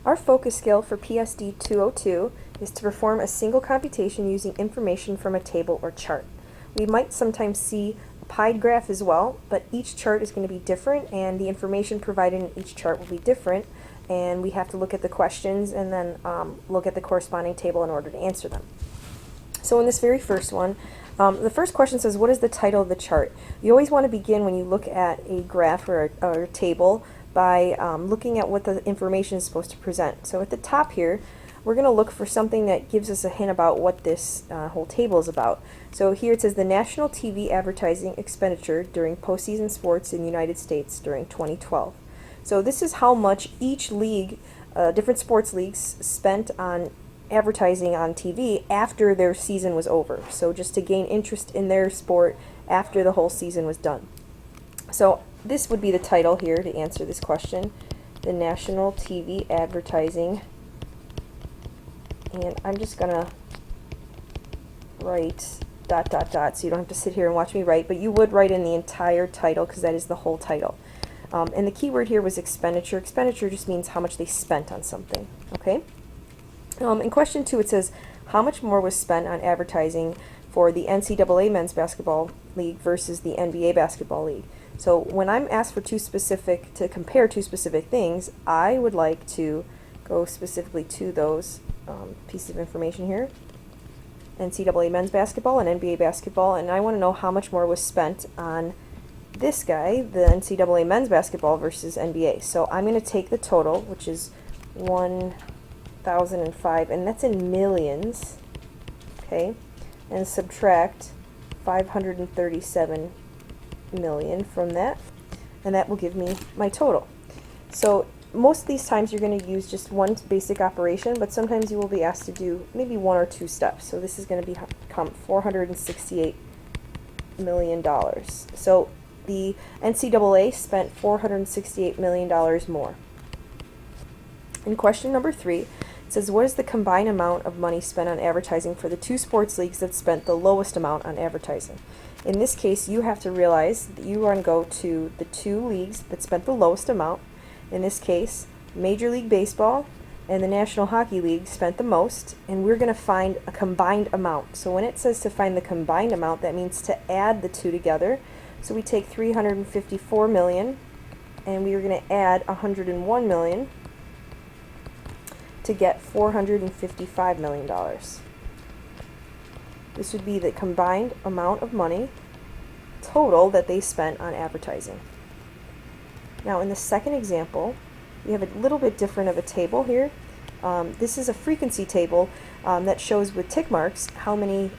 Our focus skill for PSD 202 is to perform a single computation using information from a table or chart. We might sometimes see a pie graph as well, but each chart is going to be different and the information provided in each chart will be different, and we have to look at the questions and then look at the corresponding table in order to answer them. So in this very first one, the first question says, what is the title of the chart? You always want to begin when you look at a graph or a table by looking at what the information is supposed to present. So at the top here, we're going to look for something that gives us a hint about what this whole table is about. So here it says the national TV advertising expenditure during postseason sports in the United States during 2012. So this is how much each league, different sports leagues, spent on advertising on TV after their season was over. So just to gain interest in their sport after the whole season was done. So this would be the title here to answer this question, the national TV advertising. And I'm just gonna write ... so you don't have to sit here and watch me write, but you would write in the entire title because that is the whole title. And the key word here was expenditure. Expenditure just means how much they spent on something, okay? In question 2, it says, how much more was spent on advertising for the NCAA men's basketball league versus the NBA basketball league? So when I'm asked for to compare two specific things, I would like to go specifically to those pieces of information here. NCAA men's basketball and NBA basketball, and I want to know how much more was spent on this guy, the NCAA men's basketball versus NBA. So I'm going to take the total, which is 1,005, and that's in millions, okay, and subtract 537 million from that, and that will give me my total. So most of these times you're going to use just one basic operation, but sometimes you will be asked to do maybe one or two steps. So this is going to become $468 million. So the NCAA spent $468 million more. In question number 3, it says, what is the combined amount of money spent on advertising for the two sports leagues that spent the lowest amount on advertising? In this case, you have to realize that you want to go to the two leagues that spent the lowest amount. In this case, Major League Baseball and the National Hockey League spent the most, and we're going to find a combined amount. So when it says to find the combined amount, that means to add the two together. So we take 354 million, and we are going to add 101 million to get $455 million. This would be the combined amount of money total that they spent on advertising. Now in the second example, we have a little bit different of a table here. This is a frequency table that shows with tick marks how many,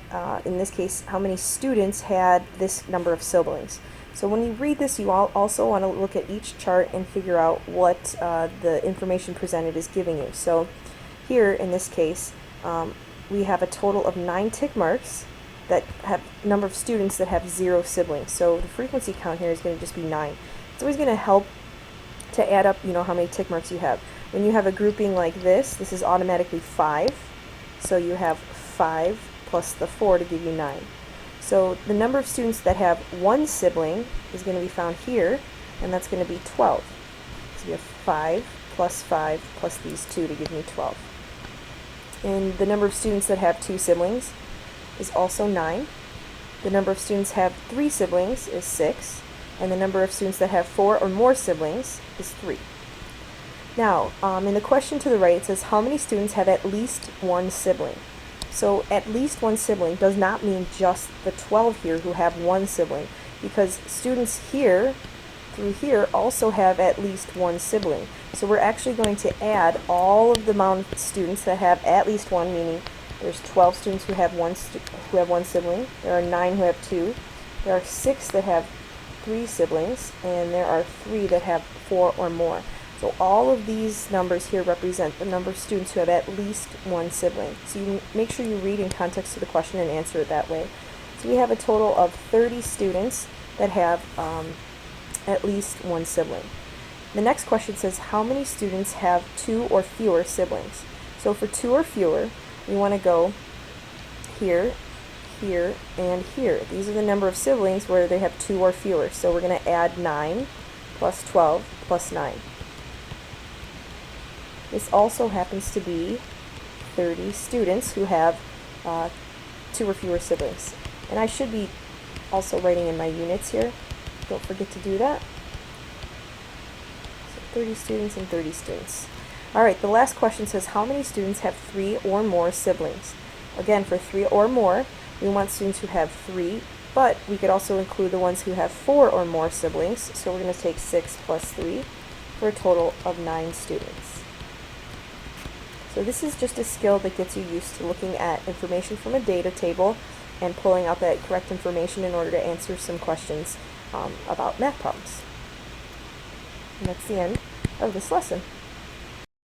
in this case, how many students had this number of siblings. So when you read this, you also want to look at each chart and figure out what the information presented is giving you. So here, in this case, we have a total of 9 tick marks that have number of students that have 0 siblings. So the frequency count here is going to just be 9. It's always going to help to add up, how many tick marks you have. When you have a grouping like this is automatically 5. So you have 5 plus the 4 to give you 9. So the number of students that have 1 sibling is going to be found here, and that's going to be 12. So you have 5 plus these 2 to give me 12. And the number of students that have 2 siblings is also 9. The number of students have 3 siblings is 6. And the number of students that have 4 or more siblings is 3. Now, in the question to the right, it says how many students have at least 1 sibling. So at least 1 sibling does not mean just the 12 here who have 1 sibling, because students here through here also have at least 1 sibling. So we're actually going to add all of the amount of students that have at least 1, meaning there's 12 students who have one sibling, there are 9 who have 2, there are 6 that have 3 siblings, and there are 3 that have 4 or more. So all of these numbers here represent the number of students who have at least 1 sibling. So you make sure you read in context to the question and answer it that way. So we have a total of 30 students that have at least 1 sibling. The next question says how many students have 2 or fewer siblings. So for 2 or fewer, we want to go here, here, and here. These are the number of siblings where they have 2 or fewer. So we're going to add 9 plus 12 plus 9. This also happens to be 30 students who have 2 or fewer siblings. And I should be also writing in my units here. Don't forget to do that. So 30 students and 30 students. Alright, the last question says, how many students have 3 or more siblings? Again, for 3 or more, we want students who have 3, but we could also include the ones who have 4 or more siblings. So we're going to take 6 plus 3 for a total of 9 students. So this is just a skill that gets you used to looking at information from a data table and pulling out that correct information in order to answer some questions about math problems. And that's the end of this lesson.